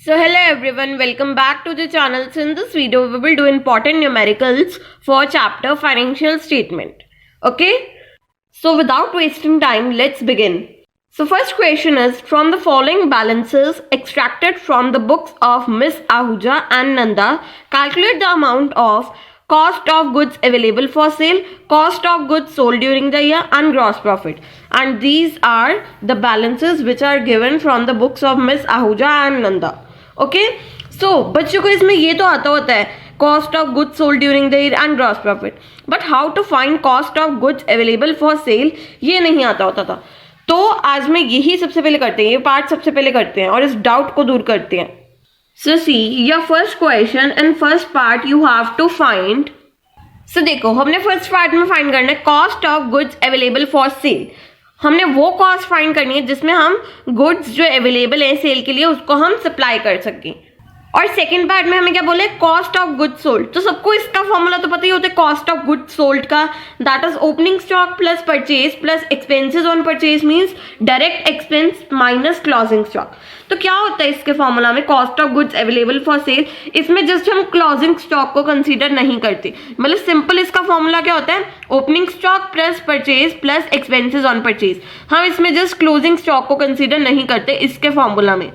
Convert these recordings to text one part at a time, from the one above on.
So hello everyone, welcome back to the channel. So in this video we will do important numericals for chapter financial statement. Okay, so without wasting time, let's begin. So first question is, from the following balances extracted from the books of Miss Ahuja and Nanda, calculate the amount of cost of goods available for sale, cost of goods sold during the year and gross profit. And these are the balances which are given from the books of Miss Ahuja and Nanda. Okay so बच्चों को इसमें ये तो आता होता है cost of goods sold during the year and gross profit, but how to find cost of goods available for sale ये नहीं आता होता था. तो आज मैं यही सबसे पहले करते हैं, ये पार्ट सबसे पहले करते हैं और इस डाउट को दूर करते हैं. So see your first question and first part you have to find. So देखो हमने फर्स्ट पार्ट में फाइंड करना है cost of goods available for sale. हमने वो कॉस्ट फाइंड करनी है जिसमें हम गुड्स जो अवेलेबल है सेल के लिए उसको हम सप्लाई कर सकें. और सेकंड पार्ट में हमें क्या बोले, कॉस्ट ऑफ गुड्स सोल्ड. तो सबको इसका फॉर्मूला तो पता ही होता है कॉस्ट ऑफ गुड्स सोल्ड का, that is opening stock plus purchase plus expenses on purchase means direct expense minus closing stock. तो क्या होता है इसके फॉर्मूला में cost of goods available for cell, इसमें जस्ट हम क्लोजिंग स्टॉक को कंसीडर नहीं करते. मतलब सिंपल इसका फॉर्मूला क्या होता है, opening stock plus purchase plus expenses on purchase. हम इसमें जस्ट क्लोजिंग स्टॉक को कंसीडर नहीं करते इसके फॉर्मूला में.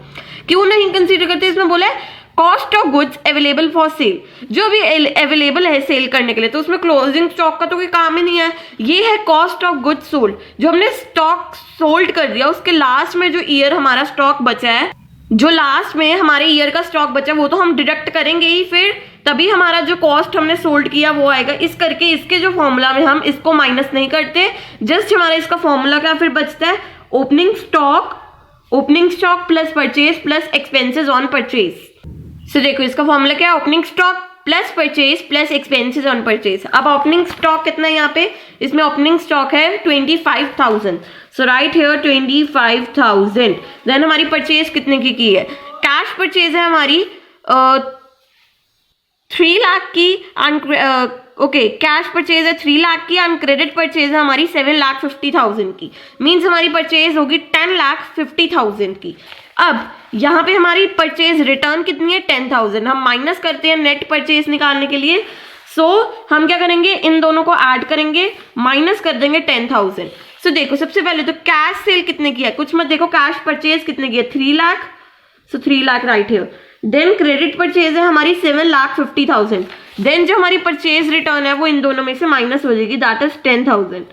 क्यों नहीं कंसीडर करते, इसमें बोला है cost of goods available for cell, जो भी अवेलेबल है सेल करने के लिए, तो उसमें क्लोजिंग स्टॉक का तो कोई काम ही नहीं है. ये है कॉस्ट ऑफ गुड्स सोल्ड, जो हमने स्टॉक सोल्ड कर दिया उसके लास्ट में जो ईयर हमारा स्टॉक बचा है, जो लास्ट में हमारे ईयर का स्टॉक बचा वो तो हम डिडक्ट करेंगे ही, फिर तभी हमारा जो कॉस्ट हमने सोल्ड किया वो आएगा. इस करके इसके जो फॉर्मूला में हम इसको माइनस नहीं करते, जस्ट हमारा इसका फॉर्मूला क्या फिर बचता है, opening stock plus purchase plus expenses on purchase. So देखो इसका फॉर्मूला क्या है, opening stock plus purchase plus expenses on purchase. अब ओपनिंग स्टॉक कितना है यहाँ पे, इसमें ओपनिंग स्टॉक है 25,000. So right here 25,000. देन हमारी परचेज कितने की है, कैश परचेज है हमारी 3 लाख की. ओके कैश परचेज है 3 लाख की एंड क्रेडिट परचेज है हमारी 7,50,000 की. मीन्स हमारी परचेज होगी 10,50,000 की. अब यहाँ पे हमारी परचेज रिटर्न कितनी है 10,000. हम माइनस करते हैं नेट परचेज निकालने के लिए. सो हम क्या करेंगे, इन दोनों को ऐड करेंगे, माइनस कर देंगे 10,000. सो देखो सबसे पहले तो कैश सेल कितने की है, कुछ मत देखो, कैश परचेज कितने की है 3 lakh. So 3 lakh right here. Then credit purchase है हमारी 7,50,000. देन जो हमारी परचेज रिटर्न है वो इन दोनों में से माइनस हो जाएगी, दैट इज 10,000.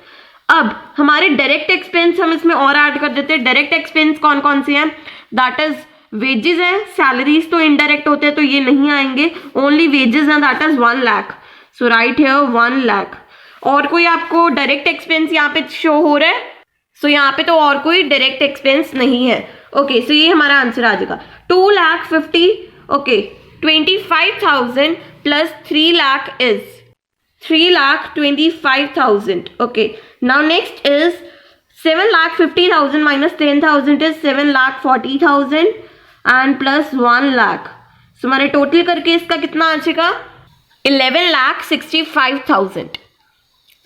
अब हमारे डायरेक्ट एक्सपेंस हम इसमें और ऐड कर देते हैं. डायरेक्ट एक्सपेंस कौन कौन से हैं, दैट इज वेजेस है, सैलरीज तो इनडायरेक्ट होते हैं तो ये नहीं आएंगे, ओनली वेजेस हैं, that is 1 lakh. So right here 1 lakh. और कोई आपको डायरेक्ट एक्सपेंस यहाँ पे शो हो रहा है, सो यहाँ पे तो और कोई डायरेक्ट एक्सपेंस नहीं है. ओके सो ये हमारा आंसर आ जाएगा 2,50,000. Okay 25,000 plus 3 lakh is 3,25,000. Okay, now next is 7,50,000 minus 10,000 is 7,40,000 and plus 1 lakh. So हमारे टोटल करके इसका कितना आ जाएगा 11,65,000.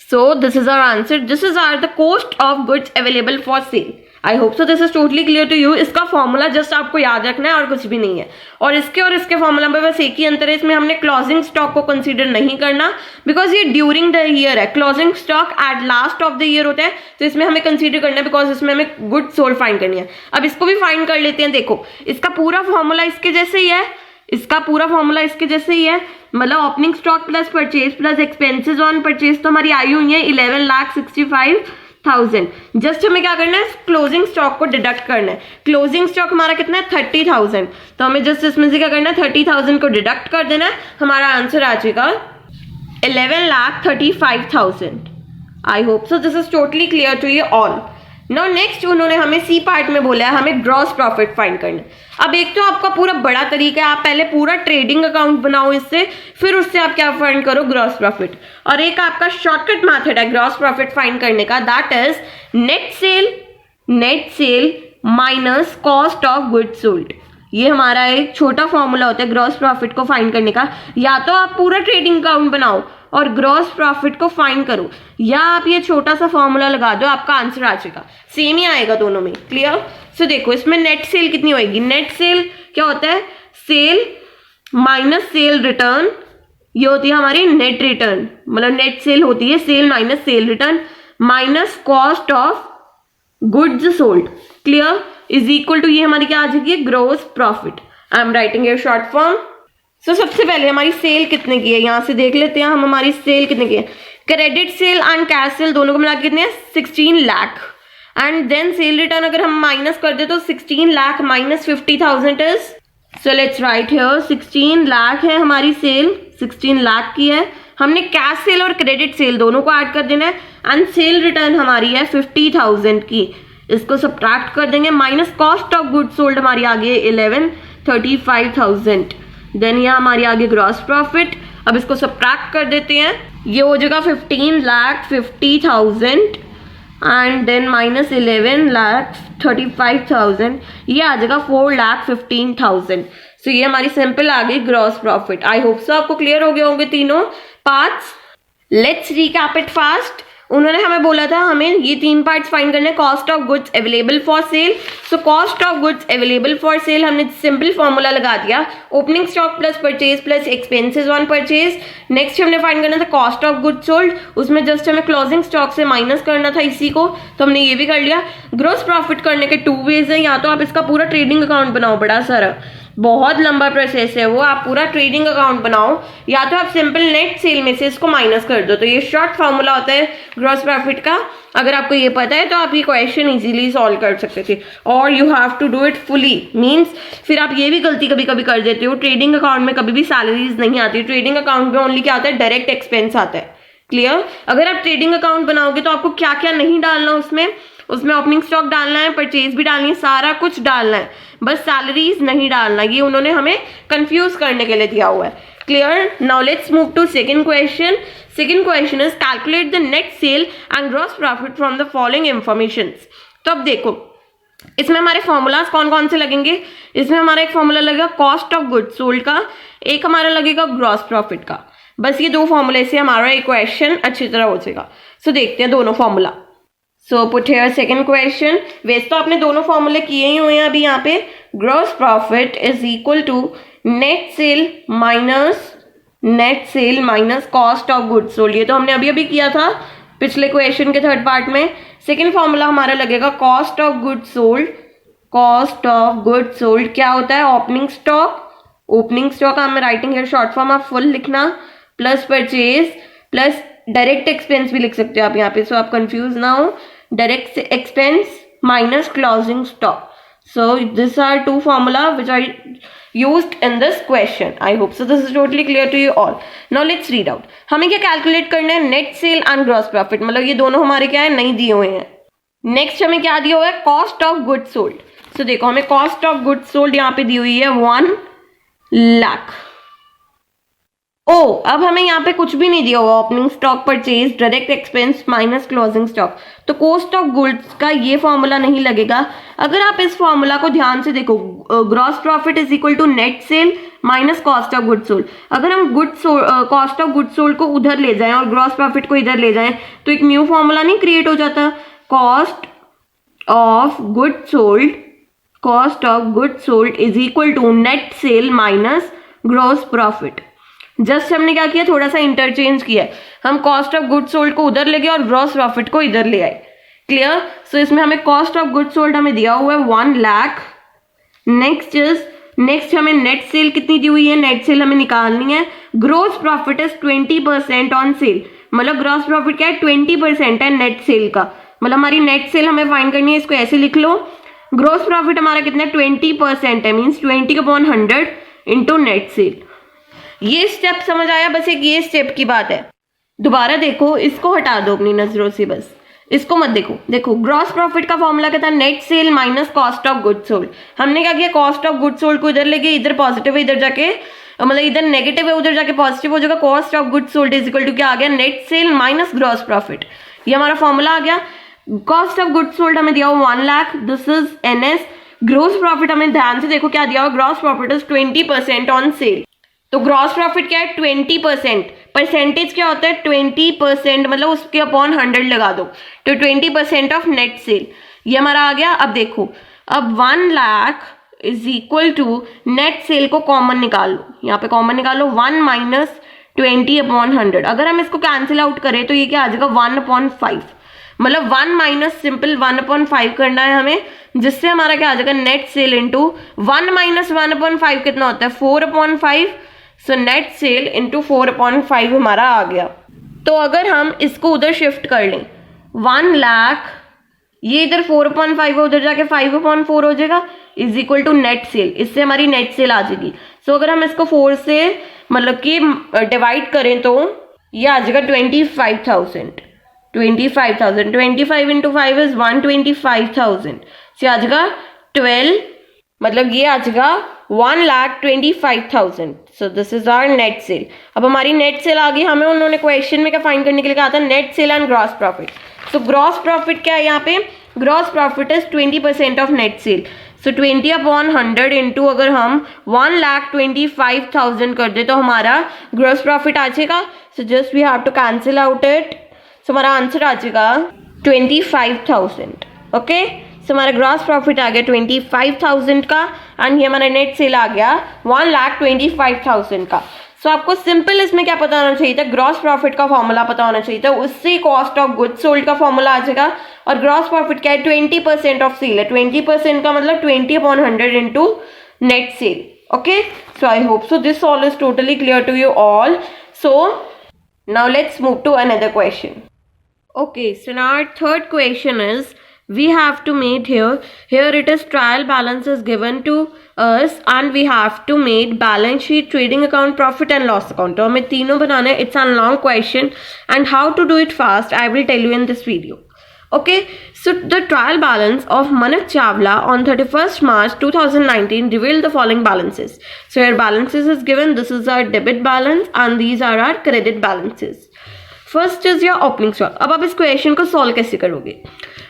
So this is our answer. This is our the cost of goods available for sale. I hope so this is totally clear to you. इसका formula just आपको याद रखना है और कुछ भी नहीं है. और इसके फॉर्मूला में बस एक ही अंतर है, इसमें हमने क्लोजिंग स्टॉक को कंसीडर नहीं करना बिकॉज ये ड्यूरिंग द ईयर है. Closing stock at last of the year होता है, तो इसमें हमें कंसीडर करना है बिकॉज इसमें हमें गुड सोल्ड फाइंड करनी है. अब इसको भी फाइंड कर लेते हैं. देखो इसका पूरा फॉर्मूला इसके जैसे ही है, मतलब opening stock plus purchase plus expenses on purchase तो हमारी आई हुई है 11,65,000. जस्ट हमें क्या करना है, क्लोजिंग स्टॉक को डिडक्ट करना है. क्लोजिंग स्टॉक हमारा कितना है 30,000. तो हमें जस्ट इसमें से क्या करना है 30,000 को डिडक्ट कर देना है. हमारा आंसर आ जाएगा 11,35,000. I hope so this is totally clear to you all. Now next उन्होंने हमें सी पार्ट में बोला है हमें ग्रॉस प्रॉफिट फाइंड करना है. अब एक तो आपका पूरा बड़ा तरीका है, आप पहले पूरा ट्रेडिंग अकाउंट बनाओ इससे, फिर उससे आप क्या फाइंड करो ग्रॉस प्रॉफिट. और एक आपका शॉर्टकट मेथड है ग्रॉस प्रॉफिट फाइंड करने का, that is net sale minus cost of goods sold. ये हमारा एक छोटा फॉर्मूला होता है ग्रॉस प्रॉफिट को फाइंड करने का. या तो आप पूरा ट्रेडिंग अकाउंट बनाओ और ग्रॉस प्रॉफिट को फाइंड करो, या आप ये छोटा सा फॉर्मूला लगा दो, आपका आंसर आ जाएगा. सेम ही आएगा दोनों में. क्लियर. सो देखो इसमें नेट सेल कितनी होएगी, नेट सेल क्या होता है सेल माइनस सेल रिटर्न, ये होती है हमारी नेट रिटर्न, मतलब नेट सेल होती है sale minus sale return minus cost of goods sold, clear, is equal to, ये हमारी क्या आ जाएगी, gross profit. I am writing your short form. So सबसे पहले हमारी सेल कितने की है, यहां से देख लेते हैं हम हमारी सेल कितने की है। Credit sale and cash sale दोनों को मिला के कितने हैं, 16 lakh. And then sale return अगर हम माइनस कर दे तो 16 lakh minus 50,000 is, so let's write here 16 lakh है हमारी सेल, 16 लाख की है। हमने कैश सेल और क्रेडिट सेल दोनों को ऐड कर देना है एंड सेल रिटर्न हमारी है 50,000 की, इसको सब्ट्रैक्ट कर देंगे minus cost of goods sold हमारी आ गई 35,000। देन ये हमारी आगे ग्रॉस प्रॉफिट, अब इसको सब्ट्रैक्ट कर देते हैं, ये हो जाएगा 15,50,000 एंड देन माइनस 11,35,000, ये आ जाएगा 4,15,000। सो ये हमारी सिंपल आ गई ग्रॉस प्रॉफिट। आई होप सो आपको क्लियर हो गए होंगे तीनों parts. Let's recap it fast. उन्होंने हमें बोला था हमें ये 3 पार्ट्स फाइंड करने, cost of goods available for cell. So cost of goods available for sale हमने सिंपल फॉर्मूला लगा दिया, opening stock plus purchase plus expenses on purchase. Next हमने फाइंड करना था कॉस्ट ऑफ गुड्स सोल्ड, उसमें just हमें closing stock से minus करना था इसी को, तो हमने ये भी कर लिया। ग्रॉस प्रॉफिट करने के 2 वेज है, या तो आप इसका पूरा ट्रेडिंग अकाउंट बनाओ, बड़ा सारा बहुत लंबा प्रोसेस है वो, आप पूरा ट्रेडिंग अकाउंट बनाओ, या तो आप सिंपल नेट सेल में से इसको माइनस कर दो। तो ये शॉर्ट फॉर्मूला होता है ग्रॉस प्रॉफिट का। अगर आपको ये पता है तो आप ये क्वेश्चन इजीली सॉल्व कर सकते थे, और you have to do it fully, means फिर आप ये भी गलती कभी कभी कर देते हो, ट्रेडिंग अकाउंट में कभी भी सैलरीज नहीं आती, ट्रेडिंग अकाउंट में ओनली क्या आता है, डायरेक्ट एक्सपेंस आता है, क्लियर। अगर आप ट्रेडिंग अकाउंट बनाओगे तो आपको क्या क्या नहीं डालना उसमें ओपनिंग स्टॉक डालना है, परचेज भी डालनी है, सारा कुछ डालना है, बस सैलरीज नहीं डालना। ये उन्होंने हमें कंफ्यूज करने के लिए दिया हुआ है, clear. Now let's move to second question. Second question is calculate the net sale and gross profit from the following informations. तो अब देखो इसमें हमारे फॉर्मूलाज कौन कौन से लगेंगे। इसमें हमारा एक फॉर्मूला लगेगा कॉस्ट ऑफ गुड्स सोल्ड का, एक हमारा लगेगा ग्रॉस प्रॉफिट का। बस ये 2 फॉर्मूले से हमारा एक क्वेश्चन अच्छी तरह हो जाएगा। सो देखते हैं दोनों formula. So put here second question. वैसे तो आपने दोनों फॉर्मूले किए ही हुए हैं अभी यहाँ पे। Gross profit is equal to net sale minus cost of goods sold, ये तो हमने अभी अभी किया था पिछले क्वेश्चन के थर्ड पार्ट में। सेकंड फॉर्मूला हमारा लगेगा cost of goods sold. Cost of goods sold क्या होता है, opening stock I am writing here short form, आप फुल लिखना, plus purchase plus direct expense भी लिख सकते हो आप यहाँ पे, सो आप कंफ्यूज ना हो, direct expense minus closing stock. So this are 2 formula which are used in this question. I hope so this is totally clear to you all. Now let's read out. हमें क्या कैलकुलेट करना है, net sale and gross profit, मतलब ये दोनों हमारे क्या है, नहीं दिए हुए हैं। नेक्स्ट हमें क्या दिया हुआ है, कॉस्ट ऑफ गुड्स सोल्ड। सो देखो हमें कॉस्ट ऑफ गुड्स सोल्ड यहाँ पे दी हुई है 1 लाख। अब हमें यहाँ पे कुछ भी नहीं दिया हुआ, opening stock, purchase, direct expense minus closing stock, तो कॉस्ट ऑफ गुड्स का ये फॉर्मूला नहीं लगेगा। अगर आप इस फॉर्मूला को ध्यान से देखो, gross profit is equal to net sale minus cost of goods sold. अगर हम कॉस्ट ऑफ गुड्स सोल्ड को उधर ले जाएं और ग्रॉस प्रॉफिट को इधर ले जाएं तो एक न्यू फॉर्मूला नहीं क्रिएट हो जाता, cost of goods sold is equal to net sale minus gross profit. Just हमने क्या किया, थोड़ा सा इंटरचेंज किया, हम कॉस्ट ऑफ गुड्स सोल्ड को उधर ले गए और ग्रॉस प्रॉफिट को इधर ले आए, क्लियर। सो इसमें हमें कॉस्ट ऑफ गुड्स सोल्ड हमें दिया हुआ है 1 लाख। नेक्स्ट हमें नेट सेल कितनी दी हुई है, नेट सेल हमें निकालनी है। Gross profit is 20% on sale, मतलब ग्रॉस प्रॉफिट क्या है, 20% है नेट सेल का, मतलब हमारी नेट सेल हमें फाइंड करनी है, इसको ऐसे लिख लो, ग्रॉस प्रॉफिट हमारा कितना है, 20% है, मीन्स 20/100 इंटू नेट सेल। ये स्टेप समझ आया, बस एक ये स्टेप की बात है। दोबारा देखो, इसको हटा दो अपनी नजरों से, बस इसको मत देखो ग्रॉस प्रॉफिट का फॉर्मूला क्या था, net sale minus cost of goods sold. हमने क्या किया, कॉस्ट ऑफ गुड्स सोल्ड को इधर ले गए, इधर पॉजिटिव है, इधर जाके मतलब इधर नेगेटिव है, उधर जाके पॉजिटिव हो जाएगा। Cost of goods sold is equal to क्या आ गया, net sale minus gross profit, ये हमारा फॉर्मूला आ गया। कॉस्ट ऑफ गुड्स सोल्ड हमें दिया हुआ 1 lakh, this is NS। Gross profit हमें ध्यान से देखो क्या दिया हुआ, gross profit is 20% on sale. तो ग्रॉस प्रॉफिट क्या है, 20%, परसेंटेज क्या होता है 20%, मतलब उसके अपॉन 100 लगा दो, तो 20% ऑफ नेट सेल, ये हमारा आ गया। अब देखो, अब 1 lakh is equal to net sale को कॉमन निकाल लो, यहाँ पे कॉमन निकालो 1 माइनस 20/100। अगर हम इसको कैंसिल आउट करें तो ये क्या आ जाएगा 1/5, मतलब 1 माइनस सिंपल 1/5 करना है हमें, जिससे हमारा क्या आ जाएगा नेट सेल इंटू 1 माइनस 1/5 कितना होता है 4/5। सो नेट सेल इंटू 4/5 हमारा आ गया। तो अगर हम इसको उधर शिफ्ट कर लें 1 लाख, ये इधर 4/5 है, उधर जाके 5/4 हो जाएगा, is equal to net sale, इससे हमारी नेट सेल आ जाएगी। सो अगर हम इसको 4 से मतलब कि डिवाइड करें तो ये आ जाएगा 25,000। 25 इंटू 5 इज 125,000 से आ जाएगा 12, मतलब ये आ जाएगा 1,25,000। So this is our net sale. अब हमारी नेट सेल आ गई, हमें उन्होंने क्वेश्चन में क्या फाइंड करने के लिए कहा था, net sale and gross profit. So gross profit क्या है यहाँ पे, gross profit is 20% of net cell. So 20/100 into अगर हम 1,25,000 कर दे तो हमारा ग्रॉस प्रॉफिट आ जाएगा। So just we have to cancel out it. So हमारा आंसर आ जाएगा 25,000। ओके, सो हमारा ग्रॉस प्रॉफिट आ गया 25,000 का एंड ये हमारा नेट सेल आ गया 1,25,000 का। सो आपको सिंपल इसमें क्या पता होना चाहिए था, ग्रॉस प्रॉफिट का फॉर्मूला पता होना चाहिए था, उससे कॉस्ट ऑफ गुड्स सोल्ड का फॉर्मूला आ जाएगा। और ग्रॉस प्रॉफिट क्या है 20% ऑफ सेल है, 20% का मतलब 20/100 into net sale. Okay, so I hope so this all is totally clear to you all. So now let's move to another question. Okay, so now our third question is we have to make here it is trial balance is given to us and we have to make balance sheet, trading account, profit and loss account। तो हमें तीनों बनाना है। It's a long question and how to do it fast I will tell you in this video। Okay, so the trial balance of Manoj Chawla on 31st March 2019 revealed the following balances। So here balances is given, this is our debit balance and these are our credit balances। First is your opening stock. अब आप इस question को solve कैसे करोगे,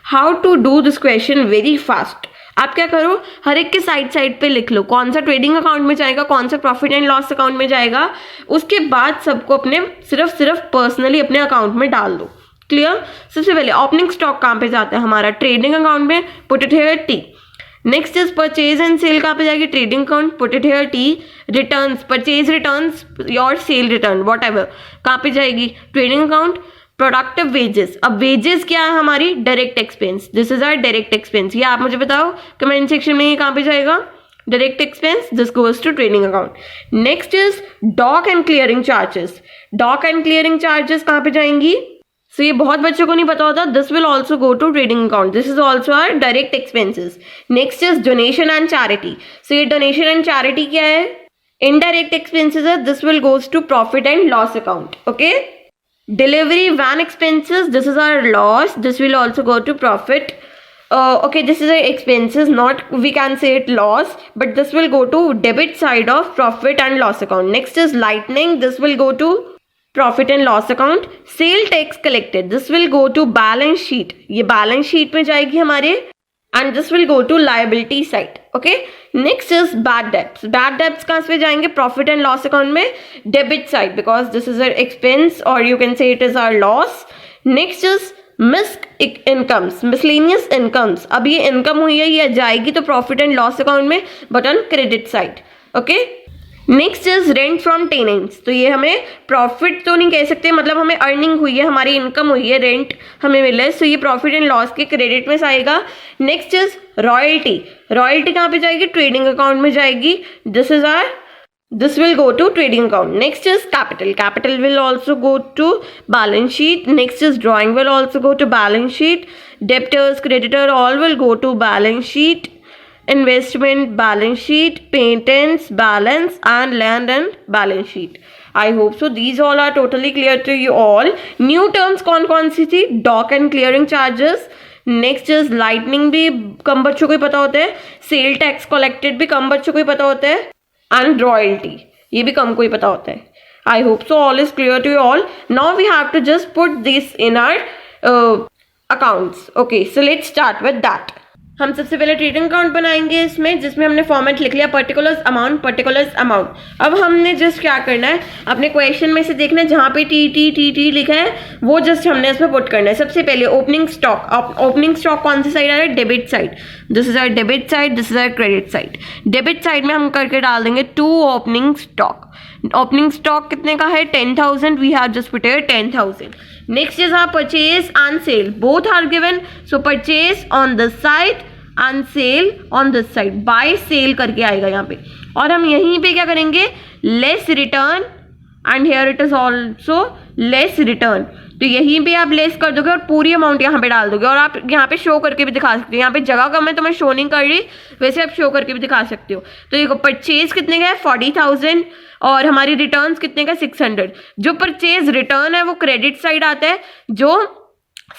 how to do this question very fast. आप क्या करो, हर एक के साइड पे लिख लो कौन सा ट्रेडिंग अकाउंट में जाएगा, कौन सा प्रॉफिट एंड लॉस अकाउंट में जाएगा, उसके बाद सबको अपने सिर्फ पर्सनली अपने अकाउंट में डाल दो। क्लियर। सबसे पहले ओपनिंग स्टॉक कहाँ पे जाता है हमारा, ट्रेडिंग अकाउंट में, put it here T. Next is purchase and sale कहाँ पे जाएगी, trading account, put it here T. Returns, purchase returns और सेल रिटर्न वॉट एवर कहाँ पे जाएगी, ट्रेडिंग अकाउंट। प्रोडक्टिव वेजेस, अब वेजेस क्या है हमारी, direct expense, this is our direct expense. ये आप मुझे बताओ कमेंट सेक्शन में, ये कहाँ पे जाएगा, direct expense, this goes to trading account. Next is dock and clearing charges, dock and clearing charges कहाँ पे जाएंगी। सो ये बहुत बच्चों को नहीं पता होता, this will also go to trading account, this is also our direct expenses. Next is donation and charity, so ये डोनेशन एंड चैरिटी क्या है, इनडायरेक्ट एक्सपेंसेस है, this will goes to profit and loss account. Okay, delivery van expenses, this is our loss, this will also go to profit. Okay, this is our expenses, not we can say it loss, but this will go to debit side of profit and loss account. Next is lightning, this will go to profit and loss account. Sale tax collected, this will go to balance sheet, ये balance sheet में जाएगी हमारे, and this will go to liability side. Okay, next is bad debts, bad debts कहाँ से जाएंगे, profit and loss account में, debit side, because this is our expense or you can say it is our loss. Next is incomes, miscellaneous incomes, अब ये income हुई है, ये जाएगी तो प्रॉफिट एंड लॉस अकाउंट में, but on credit side. Okay, next is rent from tenants, तो ये हमें प्रॉफिट तो नहीं कह सकते, मतलब हमें अर्निंग हुई है, हमारी इनकम हुई है, रेंट हमें मिला है, सो ये प्रॉफिट एंड लॉस के क्रेडिट में आएगा। नेक्स्ट इज रॉयल्टी, रॉयल्टी कहाँ पे जाएगी, ट्रेडिंग अकाउंट में जाएगी, this will go to trading account. Next is capital, capital will also go to balance sheet. Next is drawing will also go to balance sheet. Debtors, creditor all will go to balance sheet. Investment balance sheet, patents balance and land and balance sheet. I hope so these all are totally clear to you all. New terms कौन सी थी, dock and clearing charges. Next is lightning भी कम बच्चों को ही पता होता है, cell tax collected भी कम बच्चों को ही पता होता है, एंड रॉयल्टी ये भी कम को ही पता होता है। I hope so all is clear to you all. Now we have to just put this in our accounts. Okay, so let's start with that. हम सबसे पहले ट्रेडिंग अकाउंट बनाएंगे इसमें, जिसमें हमने फॉर्मेट लिख लिया पर्टिकुलर्स अमाउंट। अब हमने जस्ट क्या करना है, अपने क्वेश्चन में से देखना है जहां पे टी लिखा है वो जस्ट हमने इसमें पुट करना है। सबसे पहले ओपनिंग स्टॉक कौन सी साइड आ रहा है, debit side. This is our debit side, this is our credit side. Debit side में हम करके डाल देंगे 2 ओपनिंग स्टॉक कितने का है 10,000, we have just put here 10,000। Next is our purchase and sale. Both are given. So purchase on this side and sale on this side. Buy sale करके आएगा यहाँ पे। और हम यहीं पे क्या करेंगे, less return and here it is also less return. तो यहीं पे आप लेस कर दोगे और पूरी अमाउंट यहाँ पे डाल दोगे। और आप यहाँ पे शो करके भी दिखा सकते हो, यहाँ पे जगह कम है तो मैं शो नहीं कर रही, वैसे आप शो करके भी दिखा सकते हो। तो देखो परचेज कितने का है 40,000 और हमारी रिटर्न्स कितने का 600। जो परचेज रिटर्न है वो क्रेडिट साइड आता है, जो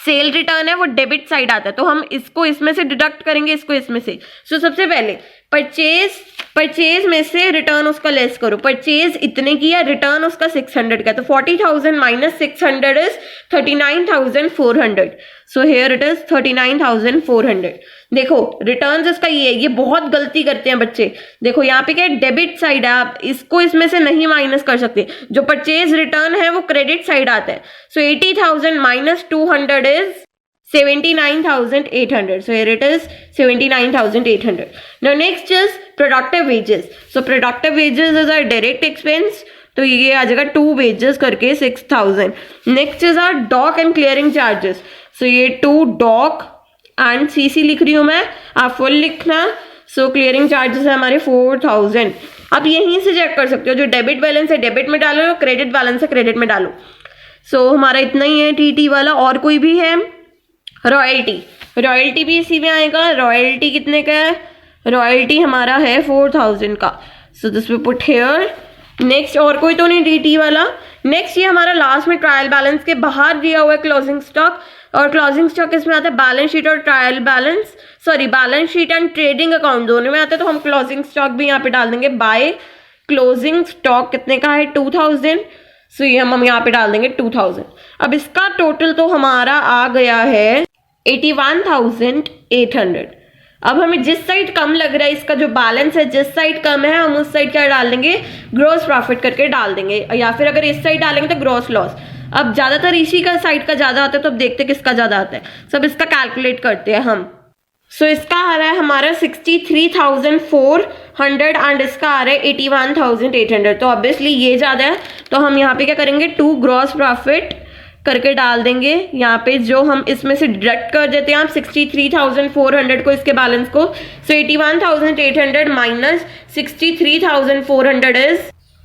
सेल रिटर्न है वो डेबिट साइड आता है। तो हम इसको इसमें से डिडक्ट करेंगे, इसको इसमें से। सो सबसे पहले परचेज में से रिटर्न उसका लेस करो। परचेज इतने की है, रिटर्न उसका 600 का, तो 40,000 minus 600 is 39,400। So here it is 39,400। देखो रिटर्न इसका ये बहुत गलती करते हैं बच्चे। देखो यहाँ पे क्या है, डेबिट साइड है, आप इसको इसमें से नहीं माइनस कर सकते। जो परचेज रिटर्न है वो क्रेडिट साइड आता है। सो 80,000 minus 200 is 79,800. So here it is 79,800. Now next is productive wages. So productive wages is our direct expense. तो ये आ जाएगा 2 wages करके 6,000. Next is our dock and clearing charges. So ये 2 dock and CC लिख रही हूँ मैं, आप full लिखना। So clearing charges है हमारे 4,000. अब यहीं से चेक कर सकते हो, जो डेबिट बैलेंस है डेबिट में डालो, क्रेडिट बैलेंस है क्रेडिट में डालो। So हमारा इतना ही है टी वाला। और कोई भी है, रॉयल्टी भी इसी में आएगा। रॉयल्टी कितने का है, रॉयल्टी हमारा है 4,000 का। So this we put here. Next और कोई तो नहीं टी वाला। नेक्स्ट ये हमारा लास्ट में ट्रायल बैलेंस के बाहर दिया हुआ है क्लोजिंग स्टॉक। और क्लोजिंग स्टॉक इसमें आता है बैलेंस शीट और trial balance, sorry balance sheet and trading account दोनों में आता है। तो हम क्लोजिंग स्टॉक भी यहाँ पे डाल देंगे। बाय क्लोजिंग स्टॉक कितने का है 2,000। सो ये हम यहाँ पे डाल देंगे 2,000। अब इसका टोटल तो हमारा आ गया है 81,800। अब हमें जिस साइड कम लग रहा है, इसका जो बैलेंस है जिस साइड कम है, हम उस साइड क्या डाल देंगे, ग्रॉस प्रॉफिट करके डाल देंगे। या फिर अगर इस साइड डालेंगे तो ग्रॉस लॉस। अब ज्यादातर इसी का साइड का ज्यादा आता है, तो अब देखते हैं किसका ज्यादा आता है। सब इसका कैलकुलेट करते हैं हम। सो इसका आ रहा है हमारा 63,400 एंड इसका आ रहा है 81,800। तो ऑब्वियसली ये ज्यादा है, तो हम यहाँ पे क्या करेंगे 2 ग्रॉस प्रॉफिट करके डाल देंगे। यहाँ पे जो हम इसमें से डिडक्ट कर देते हैं आप 63,400 को, इसके बैलेंस को। सो 81,800 माइनस 63,400 इज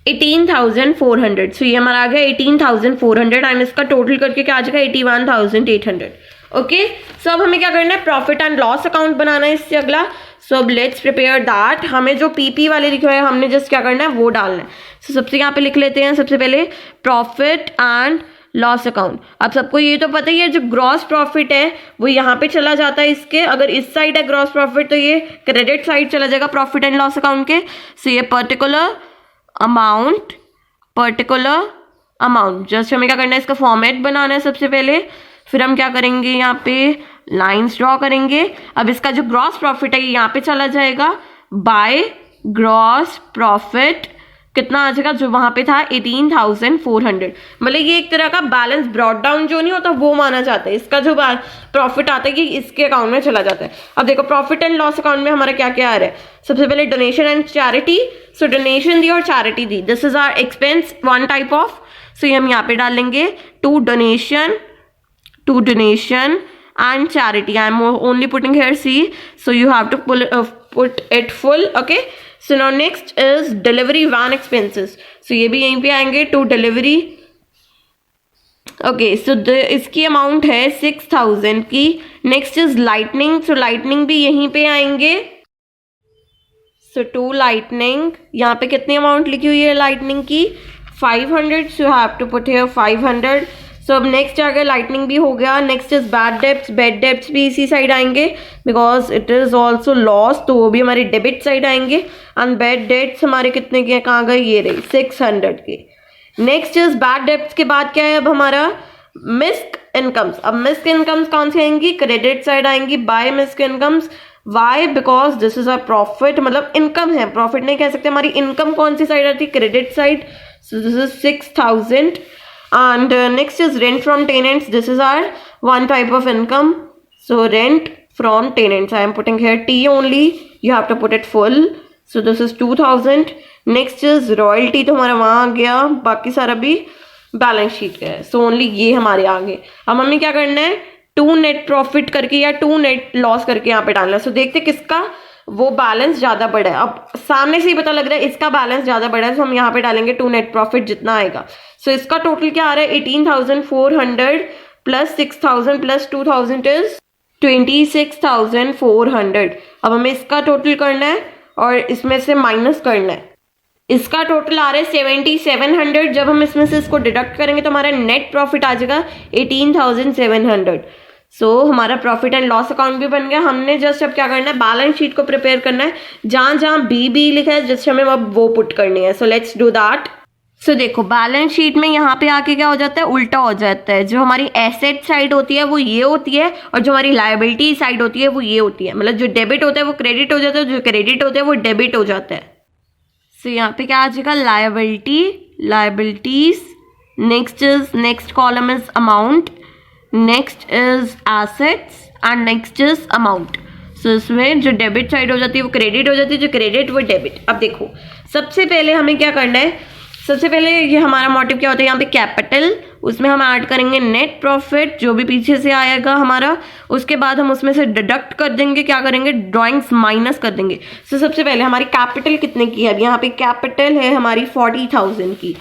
18,400। सो ये हमारा आ गया 18,400 एंड इसका टोटल करके क्या आ जाएगा 81,800। ओके, सो अब हमें क्या करना है, प्रॉफिट एंड लॉस अकाउंट बनाना है इससे अगला। सो अब लेट्स प्रिपेयर दैट। हमें जो पीपी वाले लिखे हुए हैं हमने जस्ट क्या करना है वो डालना है। सो सबसे यहाँ पे लिख लेते हैं सबसे पहले प्रॉफिट एंड लॉस अकाउंट। अब सबको ये तो पता ही है, जो ग्रॉस प्रॉफिट है वो यहाँ पे चला जाता है इसके। अगर इस साइड है ग्रॉस प्रॉफिट तो ये क्रेडिट साइड चला जाएगा प्रॉफिट एंड लॉस अकाउंट के। सो ये पर्टिकुलर अमाउंट जस्ट हमें क्या करना है, इसका फॉर्मेट बनाना है सबसे पहले। फिर हम क्या करेंगे, यहाँ पे लाइंस ड्रॉ करेंगे। अब इसका जो ग्रॉस प्रॉफिट है यहाँ पे चला जाएगा बाय ग्रॉस प्रॉफिट कितना आ जाएगा, जो वहां पे था 18,400। मतलब ये एक तरह का बैलेंस ब्रॉड डाउन जो नहीं होता वो माना जाता है। इसका जो प्रॉफिट आता है कि इसके अकाउंट में चला जाता है। अब देखो प्रॉफिट एंड लॉस अकाउंट में हमारा क्या क्या आ रहा है। सबसे पहले donation and charity. So donation दी और चैरिटी दी, this is our expense one type of. So ये हम यहाँ पे डालेंगे to donation and charity. I am only putting here C, so you have to put it full. Okay, so now next is delivery van expenses. So ये भी यहीं पे आएंगे to delivery. Okay, so इसकी अमाउंट है 6,000 की। Next is lightning. So lightning भी यहीं पे आएंगे। सो टू लाइटनिंग, यहाँ पे कितनी अमाउंट लिखी हुई है लाइटनिंग की 500। So you have to put here 500। So अब नेक्स्ट आ गया लाइटनिंग भी हो गया। Next is bad debts. Bad debts भी इसी साइड आएंगे because it is also loss, तो वो भी हमारे डेबिट साइड आएंगे। एंड बैड डेट्स हमारे कितने के कहाँ गए, ये रही 600 के। नेक्स्ट इज बैड डेब्ट्स के बाद क्या है अब हमारा मिस्क इनकम्स। अब मिस्क इनकम्स कौन सी आएंगी, क्रेडिट साइड आएंगी by misc incomes why? Because this is a profit, मतलब इनकम है, प्रॉफिट नहीं कह सकते। हमारी इनकम कौन सी साइड आती है? Credit side. So this is 6000 and next is rent from tenants. This is our one type of income. So rent from tenants, I am putting here T only, you have to put it full. So this is 2000. next is royalty, तो हमारा वहाँ आ गया, बाकी सारा भी balance sheet का है। So only ये हमारे आगे। अब हमें क्या करना है? टू नेट प्रॉफिट करके या टू नेट लॉस करके यहाँ पे डालना है। सो देखते किसका वो बैलेंस ज्यादा बड़ा है। अब सामने से ही पता लग रहा है इसका बैलेंस ज्यादा बड़ा है, तो हम यहाँ पे डालेंगे टू नेट प्रॉफिट जितना आएगा। सो इसका टोटल क्या आ रहा है? 18,400 प्लस 6,000 प्लस 2,000 इज 26,400। अब हमें इसका टोटल करना है और इसमें से माइनस करना है। इसका टोटल आ रहा है 7700। जब हम इसमें से इसको डिडक्ट करेंगे तो हमारा नेट प्रॉफिट आ जाएगा 18,700। सो हमारा प्रॉफिट एंड लॉस अकाउंट भी बन गया। हमने जस्ट अब क्या करना है? बैलेंस शीट को प्रिपेयर करना है। जहां जहां बी लिखा है जस्ट हमें अब वो पुट करनी है। So let's do that. So देखो बैलेंस शीट में यहाँ पे आके क्या हो जाता है? उल्टा हो जाता है। जो हमारी एसेट साइड होती है वो ये होती है और जो हमारी लायबिलिटी साइड होती है वो ये होती है। मतलब जो डेबिट होता है वो क्रेडिट हो जाता है, जो क्रेडिट होता है वो डेबिट हो जाता है। सो यहाँ पे क्या आ जाएगा? Liabilities. Next column is amount, next is assets and next is amount. So इसमें जो डेबिट साइड हो जाती है वो क्रेडिट हो जाती है, जो क्रेडिट वो डेबिट। अब देखो सबसे पहले हमें क्या करना है? सबसे पहले ये हमारा मोटिव क्या होता है? यहाँ पे कैपिटल, उसमें हम ऐड करेंगे नेट प्रॉफिट जो भी पीछे से आएगा हमारा। उसके बाद हम उसमें से डिडक्ट कर देंगे, क्या करेंगे? ड्राइंग्स माइनस कर देंगे। सो सबसे पहले हमारी कैपिटल कितने की है? अब यहाँ पे कैपिटल है हमारी 40,000 की।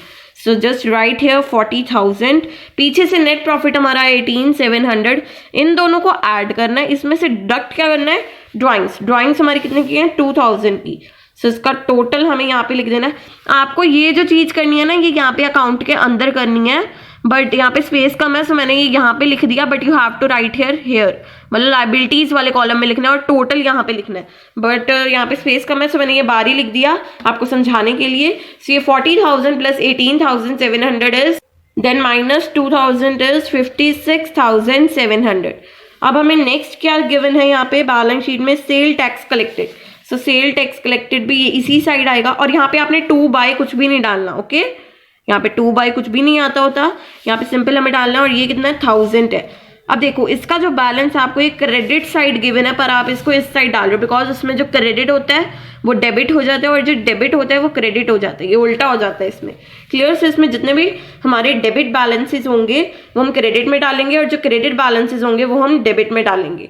So just right here 40,000। पीछे से नेट प्रॉफिट हमारा 18,700। इन दोनों को ऐड करना है, इसमें से डिडक्ट क्या करना है? ड्राइंग्स हमारी कितने की है? 2,000 की। सो इसका टोटल हमें यहाँ पे लिख देना है। आपको ये जो चीज करनी है ना, ये यहाँ पे अकाउंट के अंदर करनी है, बट यहाँ पे स्पेस कम है, सो मैंने ये यहाँ पे लिख दिया। But you have to write here मतलब लायबिलिटीज वाले कॉलम में लिखना है और टोटल यहाँ पे लिखना है। बट यहाँ पे स्पेस कम है, सो मैंने ये बाहर ही लिख दिया आपको समझाने के लिए। सो ये 40,000 plus 18,700 is, then minus 2,000 is 56,700। अब हमें नेक्स्ट क्या गिवन है यहाँ पे बैलेंस शीट में? Sale tax collected. So sale tax collected भी ये इसी साइड आएगा और यहाँ पे आपने 2 बाय कुछ भी नहीं डालना। ओके यहाँ पे 2 बाय कुछ भी नहीं आता होता, यहाँ पे सिंपल हमें डालना है। और ये कितना है? 1000 है। अब देखो इसका जो बैलेंस आपको एक क्रेडिट साइड गिवन है, पर आप इसको इस साइड डाल रहे हो बिकॉज उसमें जो क्रेडिट होता है वो डेबिट हो जाता है और जो डेबिट होता है वो क्रेडिट हो जाता है। ये उल्टा हो जाता है इसमें। क्लियर? से इसमें जितने भी हमारे डेबिट बैलेंसेस होंगे वो हम क्रेडिट में डालेंगे और जो क्रेडिट बैलेंसेस होंगे वो हम डेबिट में डालेंगे।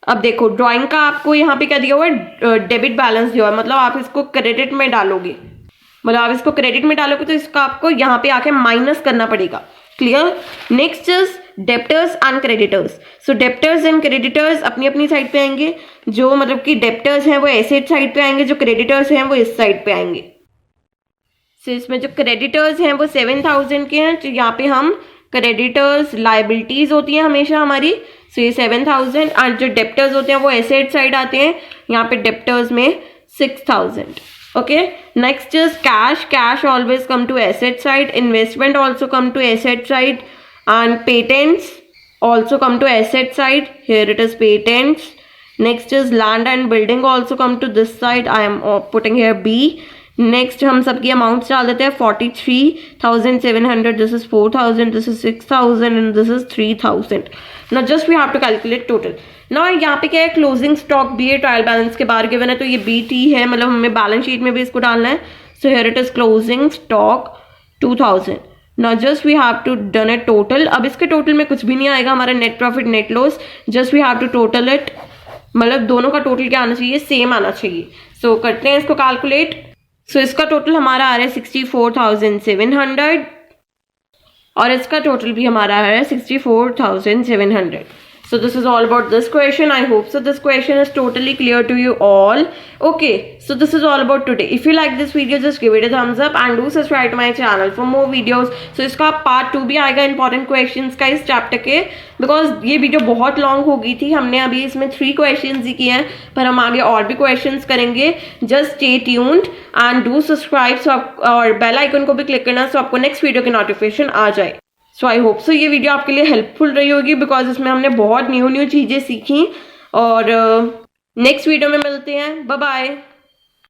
अब देखो ड्राइंग का आपको यहाँ पे क्या दिया हुआ है? डेबिट बैलेंस दिया हुआ है, मतलब आप इसको क्रेडिट में डालोगे, मतलब आप इसको क्रेडिट में डालोगे तो इसका आपको यहाँ पे आके माइनस करना पड़ेगा। Clear? Next is debtors and creditors. So debtors and creditors अपनी अपनी साइड पे आएंगे। जो मतलब कि डेप्टर्स हैं वो एसेट साइड पे आएंगे, जो क्रेडिटर्स हैं वो इस साइड पे आएंगे। सो इसमें जो क्रेडिटर्स हैं वो 7,000 के हैं, तो यहाँ पे हम क्रेडिटर्स लायबिलिटीज होती हैं हमेशा हमारी। सो ये 7,000 और जो डेप्टर्स होते हैं वो एसेट साइड आते हैं, यहाँ पे डेप्टर्स में 6,000। Okay next is cash always come to asset side, investment also come to asset side and patents also come to asset side. Here it is patents. Next is land and building also come to this side. I am putting here B. Next हम सबकी amounts डाल देते हैं 43,700. This is 4,000. This is 6,000 and this is 3,000. Now just we have to calculate total. Now यहाँ पे क्या है? Closing stock भी है, ट्रायल बैलेंस के बाहर गिवन है, तो ये BT है, मतलब हमें बैलेंस शीट में भी इसको डालना है। So here it is closing stock 2,000. Now just we have to done a total. अब इसके टोटल में कुछ भी नहीं आएगा हमारा net profit net loss, just we have to total it, मतलब दोनों का टोटल क्या आना चाहिए? सेम आना चाहिए। सो करते हैं इसको कैलकुलेट। सो इसका टोटल हमारा आ रहा है 64,700 और इसका टोटल भी हमारा आ रहा है 64,700. So this is all about this question. I hope so this question is totally clear to you all. Okay, so this is all about today. If you like this video, just give it a thumbs up and do subscribe to my channel for more videos. So इसका part 2 भी आएगा important questions का इस chapter के, because ये video बहुत long हो गई थी। हमने अभी इसमें 3 questions ही किए हैं, पर हम आगे और भी questions करेंगे। Just stay tuned and do subscribe, so और bell icon को भी click करना, so आपको next video की notification आ जाए। सो आई होप सो ये वीडियो आपके लिए हेल्पफुल रही होगी, बिकॉज इसमें हमने बहुत न्यू चीज़ें सीखी और नेक्स्ट वीडियो में मिलते हैं, बाय बाय।